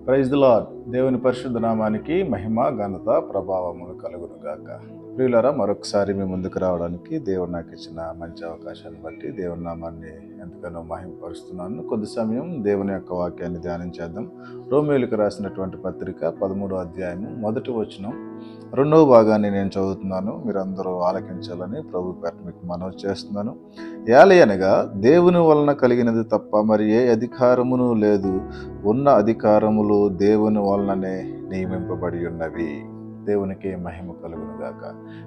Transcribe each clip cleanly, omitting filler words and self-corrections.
Praise the lord. దేవుని పరిశుద్ధ నామానికి మహిమ, ఘనత, ప్రభావములు కలుగును గాక. ప్రియులారా, మరొకసారి మీ ముందుకు రావడానికి దేవుడు నాకు ఇచ్చిన మంచి అవకాశాన్ని బట్టి దేవుని నామాన్ని ఎంతగానో మహిమపరుస్తున్నాను. కొద్ది సమయం దేవుని యొక్క వాక్యాన్ని ధ్యానం చేద్దాం. రోమేయులకు రాసినటువంటి పత్రిక 13వ అధ్యాయము 1వ వచనం 2వ భాగాన్ని నేను చదువుతున్నాను. మీరందరూ ఆలకించాలని ప్రభు పేరట మీకు మనవి చేస్తున్నాను. ఏలయనగా దేవుని వలన కలిగినది తప్ప మరి ఏ అధికారమును లేదు, ఉన్న అధికారములు దేవుని వలననే నియమింపబడి ఉన్నవి. దేవునికి మహిమ కలుగును గాక.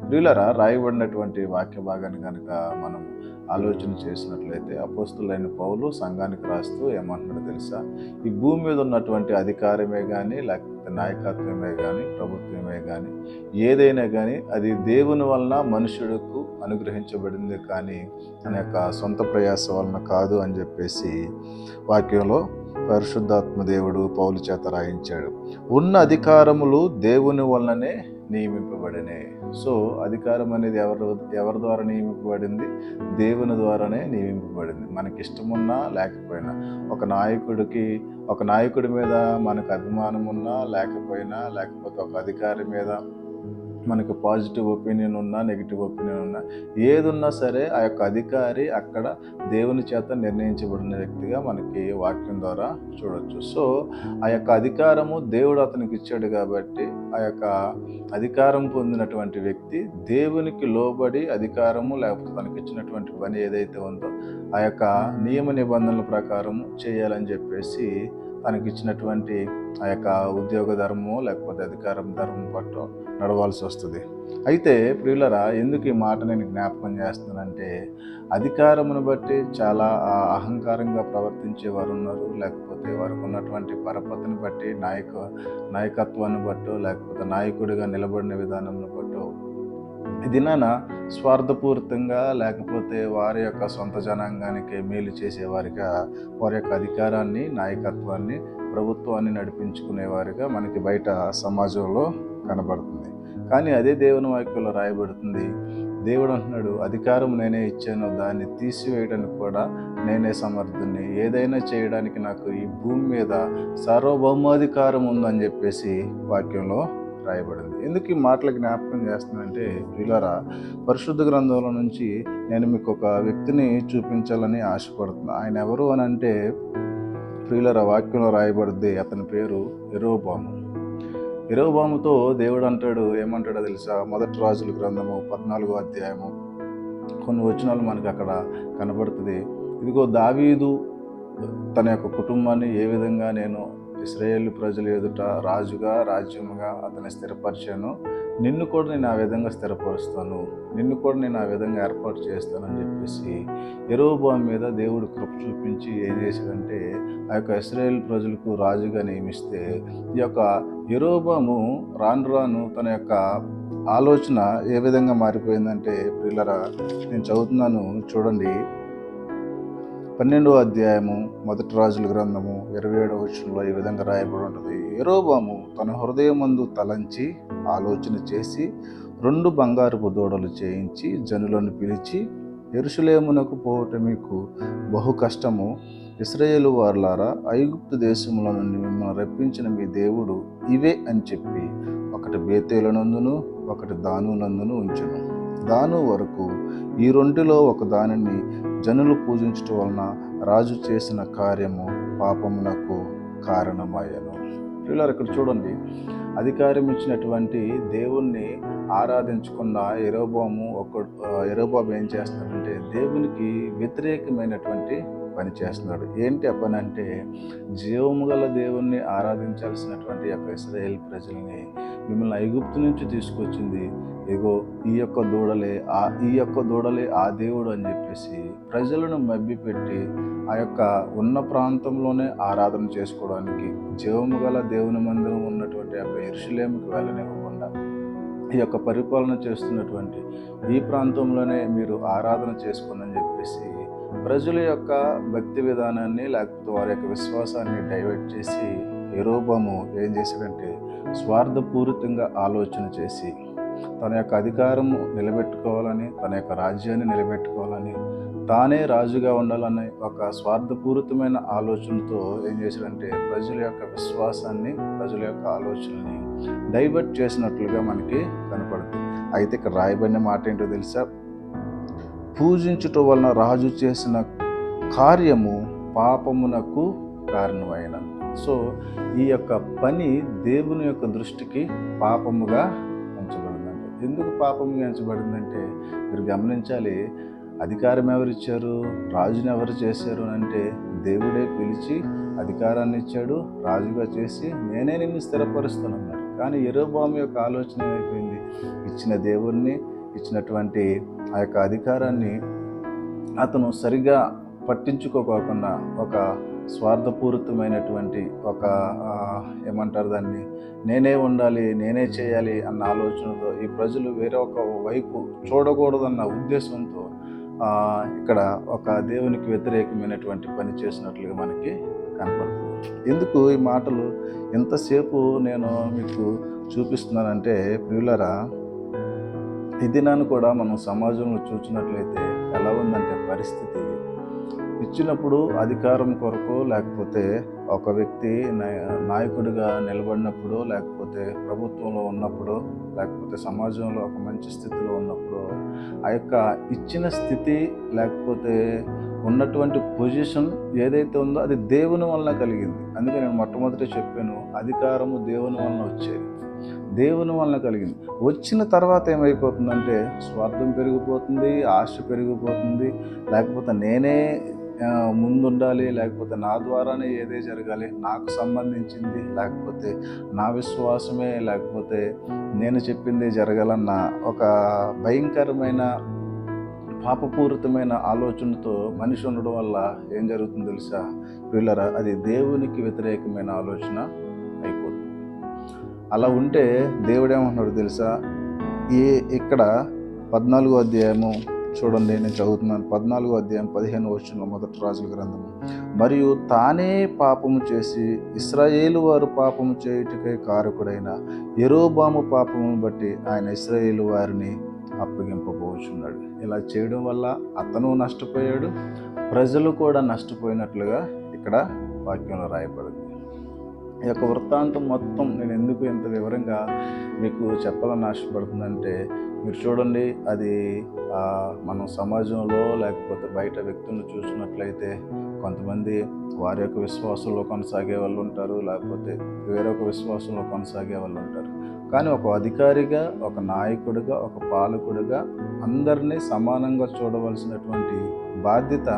ప్రియులారా, రాయబడినటువంటి వాక్య భాగాన్ని కనుక మనం ఆలోచన చేసినట్లయితే అపోస్తులైన పౌలు సంఘానికి రాస్తూ ఏమంటున్నాడో తెలుసా? ఈ భూమి మీద ఉన్నటువంటి అధికారమే కానీ, లేకపోతే నాయకత్వమే కానీ, ప్రభుత్వమే కానీ, ఏదైనా కానీ అది దేవుని వలన మనుషులకు అనుగ్రహించబడింది కానీ తన యొక్క సొంత ప్రయాస వలన కాదు అని చెప్పేసి వాక్యంలో పరిశుద్ధాత్మ దేవుడు పౌలు చేత రాయించాడు. ఉన్న అధికారములు దేవుని వలననే నియమింపబడినే. సో అధికారం అనేది ఎవరి ద్వారా నియమింపబడింది? దేవుని ద్వారానే నియమింపబడింది. మనకి ఇష్టమున్నా లేకపోయినా, ఒక నాయకుడి మీద మనకు అభిమానం ఉన్నా లేకపోయినా, లేకపోతే ఒక అధికారి మీద మనకు పాజిటివ్ ఒపీనియన్ ఉన్నా నెగిటివ్ ఒపీనియన్ ఉన్నా, ఏదున్నా సరే ఆ యొక్క అధికారి అక్కడ దేవుని చేత నిర్ణయించబడిన వ్యక్తిగా మనకి వాక్యం ద్వారా చూడొచ్చు. సో ఆ యొక్క అధికారము దేవుడు అతనికి ఇచ్చాడు కాబట్టి ఆ యొక్క అధికారం పొందినటువంటి వ్యక్తి దేవునికి లోబడి అధికారము లేకపోతే తనకి ఇచ్చినటువంటి పని ఏదైతే ఉందో ఆ యొక్క నియమ నిబంధనల ప్రకారం చేయాలని చెప్పేసి తనకిచ్చినటువంటి ఆ యొక్క ఉద్యోగ ధర్మము లేకపోతే అధికారం ధర్మం పట్టు నడవాల్సి వస్తుంది. అయితే ప్రియులరా, ఎందుకు ఈ మాట నేను జ్ఞాపకం చేస్తున్నానంటే, అధికారమును బట్టి చాలా అహంకారంగా ప్రవర్తించే వారు ఉన్నారు. లేకపోతే వారికి ఉన్నటువంటి పరపతిని బట్టి, నాయకత్వాన్ని బట్టో, లేకపోతే నాయకుడిగా నిలబడిన విధానంను బట్టో ఈ దినాన స్వార్థపూరితంగా లేకపోతే వారి యొక్క సొంత జనాంగానికి మేలు చేసేవారిగా వారి యొక్క అధికారాన్ని, నాయకత్వాన్ని, ప్రభుత్వాన్ని నడిపించుకునేవారిగా మనకి బయట సమాజంలో కనబడుతుంది. కానీ అదే దేవుని వాక్యంలో రాయబడుతుంది. దేవుడు అంటున్నాడు, అధికారం నేనే ఇచ్చాను, దాన్ని తీసివేయడానికి కూడా నేనే సమర్థుని, ఏదైనా చేయడానికి నాకు ఈ భూమి మీద సార్వభౌమాధికారం ఉందని చెప్పేసి వాక్యంలో రాయబడింది. ఎందుకు ఈ మాటలు జ్ఞాపకం చేస్తున్నానంటే, ప్రియులారా, పరిశుద్ధ గ్రంథంలో నుంచి నేను మీకు ఒక వ్యక్తిని చూపించాలని ఆశపడుతున్నాను. ఆయన ఎవరు అని అంటే, ప్రియులారా, వాక్యంలో రాయబడింది అతని పేరు యెరోబాము. యెరోబాముతో దేవుడు అంటాడు, ఏమంటాడో తెలుసా? మొదటి రాజుల గ్రంథము 14వ అధ్యాయము కొన్ని వచనాలు మనకు అక్కడ కనబడుతుంది. ఇదిగో, దావీదు తన యొక్క కుటుంబాన్ని ఏ విధంగా నేను ఇశ్రాయేలు ప్రజల ఎదుట రాజుగా, రాజ్యముగా అతన్ని స్థిరపరిచాను, నిన్ను కూడా నేను ఆ విధంగా స్థిరపరుస్తాను, నిన్ను కూడా నేను ఆ విధంగా ఏర్పాటు చేస్తానని చెప్పేసి యెరోబాము మీద దేవుడు కృప చూపించి ఏం చేశాడంటే ఆ యొక్క ఇశ్రాయేలు ప్రజలకు రాజుగా నియమిస్తే, ఈ యొక్క యెరోబాము రాను రాను తన యొక్క ఆలోచన ఏ విధంగా మారిపోయిందంటే, ప్రియులారా, నేను చదువుతున్నాను చూడండి. 12వ అధ్యాయము మొదటి రాజుల గ్రంథము 27వ వచనంలో ఈ విధంగా రాయబడి ఉంటుంది. యెరోబాము తన హృదయమందు తలంచి ఆలోచన చేసి 2 బంగారపు దూడలు చేయించి జనులను పిలిచి, యెరూషలేమునకు పోవుట మీకు బహు కష్టము, ఇశ్రాయేలు వారులారా, ఐగుప్తు దేశముల నుండి మిమ్మల్ని రప్పించిన మీ దేవుడు ఇవే అని చెప్పి ఒకటి బేతేలునందును ఒకటి దానునందును ఉంచెను. దాను వరకు ఈ రెంటిలో ఒక దానిని జనులు పూజించటం వలన రాజు చేసిన కార్యము పాపమునకు కారణమయ్యను. పిల్లలు, ఇక్కడ చూడండి, అధికారం ఇచ్చినటువంటి దేవుణ్ణి ఆరాధించకుండా యెరోబాము ఏం చేస్తున్నాడంటే దేవునికి వ్యతిరేకమైనటువంటి పని చేస్తున్నాడు. ఏంటి ఆ పని అంటే, జీవము గల దేవుణ్ణి ఆరాధించాల్సినటువంటి యొక్క ఇశ్రాయేలు ప్రజల్ని మిమ్మల్ని ఐగుప్తు నుంచి తీసుకొచ్చింది, ఇగో ఈ యొక్క దూడలే ఆ దేవుడు అని చెప్పేసి ప్రజలను మభ్యపెట్టి ఆ యొక్క ఉన్న ప్రాంతంలోనే ఆరాధన చేసుకోవడానికి, జీవము గల దేవుని మందిరం ఉన్నటువంటి యొక్క యెరూషలేముకి వెళ్ళనివ్వకుండా ఈ యొక్క పరిపాలన చేస్తున్నటువంటి ఈ ప్రాంతంలోనే మీరు ఆరాధన చేసుకోనని చెప్పేసి ప్రజల యొక్క భక్తి విధానాన్ని లేకపోతే వారి యొక్క విశ్వాసాన్ని డైవర్ట్ చేసి యెరోబాము ఏం చేశాడంటే స్వార్థపూరితంగా ఆలోచన చేసి తన యొక్క అధికారము నిలబెట్టుకోవాలని, తన యొక్క రాజ్యాన్ని నిలబెట్టుకోవాలని, తానే రాజుగా ఉండాలనే ఒక స్వార్థపూరితమైన ఆలోచనతో ఏం చేశాడంటే ప్రజల యొక్క విశ్వాసాన్ని, ప్రజల యొక్క ఆలోచనని డైవర్ట్ చేసినట్లుగా మనకి కనపడుతుంది. అయితే ఇక్కడ రాయబడిన మాట ఏంటో తెలుసా? పూజించుట వలన రాజు చేసిన కార్యము పాపమునకు కారణమైన. సో ఈ యొక్క పని దేవుని యొక్క దృష్టికి పాపముగా ఎంచబడిందంటే, ఎందుకు పాపముగా ఎంచబడిందంటే మీరు గమనించాలి. అధికారం ఎవరిచ్చారు? రాజుని ఎవరు చేశారు అంటే దేవుడే పిలిచి అధికారాన్ని ఇచ్చాడు, రాజుగా చేసి నేనే నిన్ను స్థిరపరుస్తానన్నాడు. కానీ యెరోబోము యొక్క ఆలోచన ఏమైపోయింది? ఇచ్చిన దేవుణ్ణి, ఇచ్చినటువంటి ఆ యొక్క అధికారాన్ని అతను సరిగా పట్టించుకోకుండా ఒక స్వార్థపూరితమైనటువంటి ఒక ఏమంటారు దాన్ని, నేనే ఉండాలి, నేనే చేయాలి అన్న ఆలోచనతో ఈ ప్రజలు వేరే ఒక వైపు చూడకూడదన్న ఉద్దేశంతో ఇక్కడ ఒక దేవునికి వ్యతిరేకమైనటువంటి పని చేసినట్లుగా మనకి కనపడుతుంది. ఎందుకు ఈ మాటలు ఎంతసేపు నేను మీకు చూపిస్తున్నానంటే ప్రియులారా, ఈ దినాన్ని కూడా మనం సమాజంలో చూసినట్లయితే ఎలా ఉందంటే పరిస్థితి, ఇచ్చినప్పుడు అధికారం కొరకు, లేకపోతే ఒక వ్యక్తి నాయకుడిగా నిలబడినప్పుడు, లేకపోతే ప్రభుత్వంలో ఉన్నప్పుడు, లేకపోతే సమాజంలో ఒక మంచి స్థితిలో ఉన్నప్పుడు ఆ యొక్క ఇచ్చిన స్థితి లేకపోతే ఉన్నటువంటి పొజిషన్ ఏదైతే ఉందో అది దేవుని వలన కలిగింది. అందుకే నేను మొట్టమొదటి చెప్పాను, అధికారము దేవుని వలన వచ్చేది, దేవుని వలన కలిగింది. వచ్చిన తర్వాత ఏమైపోతుందంటే స్వార్థం పెరిగిపోతుంది, ఆశ పెరిగిపోతుంది, లేకపోతే నేనే ముందుండాలి, లేకపోతే నా ద్వారానే ఏదే జరగాలి, నాకు సంబంధించింది, లేకపోతే నా విశ్వాసమే, లేకపోతే నేను చెప్పిందే జరగాలన్న ఒక భయంకరమైన పాపపూరితమైన ఆలోచనతో మనిషి ఉండడం వల్ల ఏం జరుగుతుందో తెలుసా పిల్లరా? అది దేవునికి వ్యతిరేకమైన ఆలోచన అయిపోతుంది. అలా ఉంటే దేవుడు ఏమంటున్నాడు తెలుసా? ఇక్కడ 14వ అధ్యాయము చూడండి, నేను చదువుతున్నాను. 14వ అధ్యాయం 15వ వచనంలో, మొదటి రాజుల గ్రంథము, మరియు తానే పాపము చేసి ఇశ్రాయేలు వారు పాపము చేయుటకై కారకుడైన యెరోబాము పాపమును బట్టి ఆయన ఇశ్రాయేలు వారిని అప్పగింపబోచున్నాడు. ఇలా చేయడం వల్ల అతను నష్టపోయాడు, ప్రజలు కూడా నష్టపోయినట్లుగా ఇక్కడ వాక్యంలో రాయబడింది. ఈ యొక్క వృత్తాంతం మొత్తం నేను ఎందుకు ఇంత వివరంగా మీకు చెప్పాలని ఆశపడుతుందంటే, మీరు చూడండి, అది మనం సమాజంలో లేకపోతే బయట వ్యక్తులను చూసినట్లయితే కొంతమంది వారి యొక్క విశ్వాసంలో కొనసాగే వాళ్ళు ఉంటారు, లేకపోతే వేరొక విశ్వాసంలో కొనసాగే వాళ్ళు ఉంటారు. కానీ ఒక అధికారిగా, ఒక నాయకుడిగా, ఒక పాలకుడిగా అందరినీ సమానంగా చూడవలసినటువంటి బాధ్యత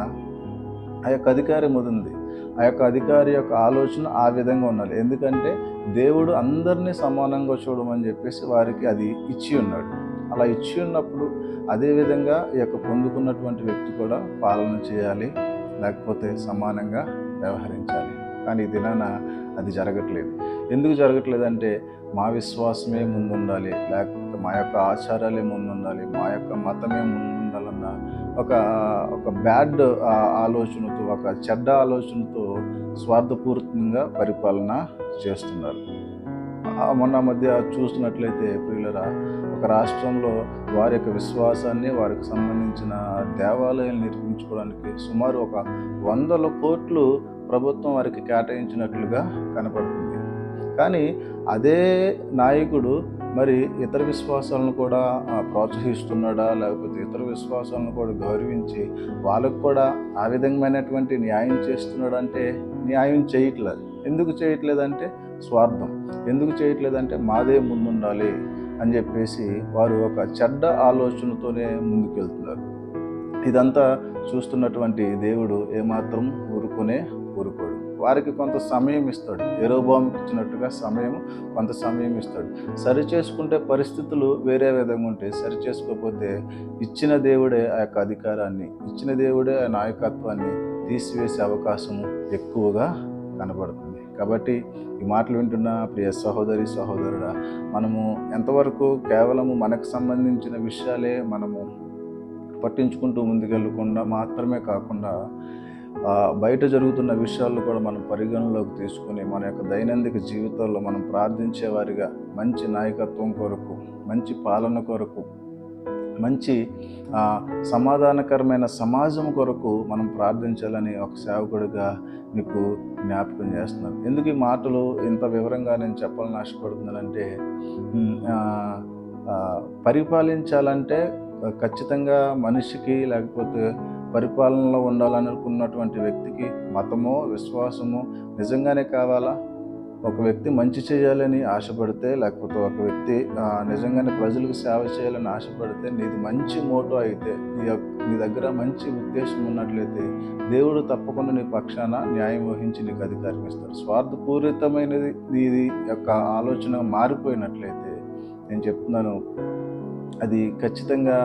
ఆ యొక్క అధికారి ఉంది. ఆ యొక్క అధికారి యొక్క ఆలోచన ఆ విధంగా ఉండాలి. ఎందుకంటే దేవుడు అందరినీ సమానంగా చూడమని చెప్పేసి వారికి అది ఇచ్చి ఉన్నాడు. అలా ఇచ్చి ఉన్నప్పుడు అదేవిధంగా ఈ యొక్క పొందుకున్నటువంటి వ్యక్తి కూడా పాలన చేయాలి, లేకపోతే సమానంగా వ్యవహరించాలి. కానీ ఈ దినాన అది జరగట్లేదు. ఎందుకు జరగట్లేదంటే మా విశ్వాసమే ముందుండాలి, లేకపోతే మా యొక్క ఆచారాలే ముందుండాలి, మా యొక్క మతమే ముందుండాలన్న ఒక బ్యాడ్ ఆలోచనతో, ఒక చెడ్డ ఆలోచనతో స్వార్థపూరితంగా పరిపాలన చేస్తున్నారు. మొన్న మధ్య చూస్తున్నట్లయితే ప్రియులరా, ఒక రాష్ట్రంలో వారి యొక్క విశ్వాసాన్ని, వారికి సంబంధించిన దేవాలయాలు నిర్మించుకోవడానికి సుమారు 100 కోట్లు ప్రభుత్వం వారికి కేటాయించినట్లుగా కనపడుతుంది. కానీ అదే నాయకుడు మరి ఇతర విశ్వాసాలను కూడా ప్రోత్సహిస్తున్నాడా, లేకపోతే ఇతర విశ్వాసాలను కూడా గౌరవించి వాళ్ళకు కూడా ఆ విధమైనటువంటి న్యాయం చేస్తున్నాడంటే న్యాయం చేయట్లేదు. ఎందుకు చేయట్లేదంటే స్వార్థం. ఎందుకు చేయట్లేదంటే మాదే ముందుండాలి అని చెప్పేసి వారు ఒక చెడ్డ ఆలోచనతోనే ముందుకెళ్తున్నారు. ఇదంతా చూస్తున్నటువంటి దేవుడు ఏమాత్రం ఊరుకోడు. వారికి కొంత సమయం ఇస్తాడు. యెరోబోముకి ఇచ్చినట్టుగా కొంత సమయం ఇస్తాడు. సరి చేసుకుంటే పరిస్థితులు వేరే విధంగా ఉంటాయి. సరి చేసుకోకపోతే ఇచ్చిన దేవుడే ఆ యొక్క అధికారాన్ని, ఇచ్చిన దేవుడే ఆ నాయకత్వాన్ని తీసివేసే అవకాశం ఎక్కువగా కనబడుతుంది. కాబట్టి ఈ మాటలు వింటున్న ప్రియ సహోదరి సహోదరుడా, మనము ఎంతవరకు కేవలము మనకు సంబంధించిన విషయాలే మనము పట్టించుకుంటూ ముందుకెళ్ళకుండా మాత్రమే కాకుండా బయట జరుగుతున్న విషయాలను కూడా మనం పరిగణలోకి తీసుకుని మన యొక్క దైనందిక జీవితాల్లో మనం ప్రార్థించేవారిగా మంచి నాయకత్వం కొరకు, మంచి పాలన కొరకు, మంచి సమాధానకరమైన సమాజం కొరకు మనం ప్రార్థించాలని ఒక సేవకుడిగా మీకు జ్ఞాపకం చేస్తున్నాను. ఎందుకు ఈ మాటలు ఇంత వివరంగా నేను చెప్పాలని ఆశపడుతున్నానంటే, పరిపాలించాలంటే ఖచ్చితంగా మనిషికి, లేకపోతే పరిపాలనలో ఉండాలనుకున్నటువంటి వ్యక్తికి మతమో విశ్వాసమో నిజంగానే కావాలా? ఒక వ్యక్తి మంచి చేయాలని ఆశపడితే, లేకపోతే ఒక వ్యక్తి నిజంగానే ప్రజలకు సేవ చేయాలని ఆశపడితే, నీది మంచి మోటో అయితే, నీ దగ్గర మంచి ఉద్దేశం ఉన్నట్లయితే, దేవుడు తప్పకుండా నీ పక్షాన న్యాయం వహించి నీకు అధికారం ఇస్తాడు. స్వార్థపూరితమైనది నీది యొక్క ఆలోచన మారిపోయినట్లయితే, నేను చెప్తున్నాను, అది ఖచ్చితంగా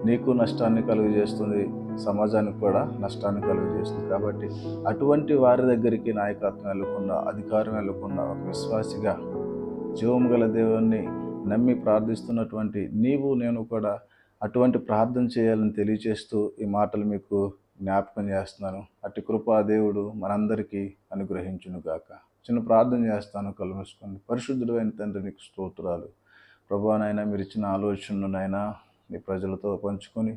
నీకు నష్టాన్ని కలుగజేస్తుంది, సమాజానికి కూడా నష్టాన్ని కలుగజేస్తుంది. కాబట్టి అటువంటి వారి దగ్గరికి నాయకత్వం వెళ్ళకుండా, అధికారం వెళ్ళకుండా, ఒక విశ్వాసిగా జీవము గల దేవుణ్ణి నమ్మి ప్రార్థిస్తున్నటువంటి నీవు నేను కూడా అటువంటి ప్రార్థన చేయాలని తెలియచేస్తూ ఈ మాటలు మీకు జ్ఞాపకం చేస్తున్నాను. అట్టి కృపా దేవుడు మనందరికీ అనుగ్రహించునుగాక. చిన్న ప్రార్థన చేస్తాను, కళ్ళు మూసుకోండి. పరిశుద్ధుడు అయిన తండ్రి, నీకు స్తోత్రాలు ప్రభా. నాయన, మీరు ఇచ్చిన ఆలోచనలు నాయన మీ ప్రజలతో పంచుకొని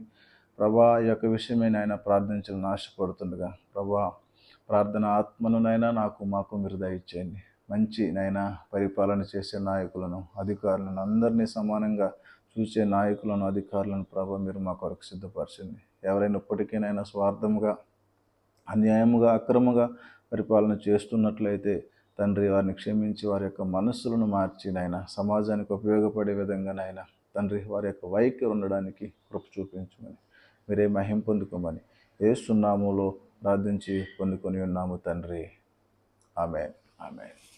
ప్రభా, ఈ యొక్క విషయమే నాయన ప్రార్థించాలని ఆశపడుతుండగా ప్రభా, ప్రార్థన ఆత్మను నాయన మాకు మీరు దయచేయండి. మంచి నాయన పరిపాలన చేసే నాయకులను, అధికారులను, అందరినీ సమానంగా చూసే నాయకులను, అధికారులను ప్రభా మీరు మా కొరకు సిద్ధపరచండి. ఎవరైనా ఇప్పటికైనా స్వార్థముగా, అన్యాయముగా, అక్రమంగా పరిపాలన చేస్తున్నట్లయితే తండ్రి, వారిని క్షమించి వారి యొక్క మనస్సులను మార్చి నాయన సమాజానికి ఉపయోగపడే విధంగా నాయన తండ్రి వారి యొక్క వైఖరి ఉండడానికి కృప చూపించమని, మీరే మహిమ పొందుకోమని యేసు నామములో ప్రార్థించి పొందుకొని ఉన్నాము తండ్రి. ఆమేన్. ఆమేన్.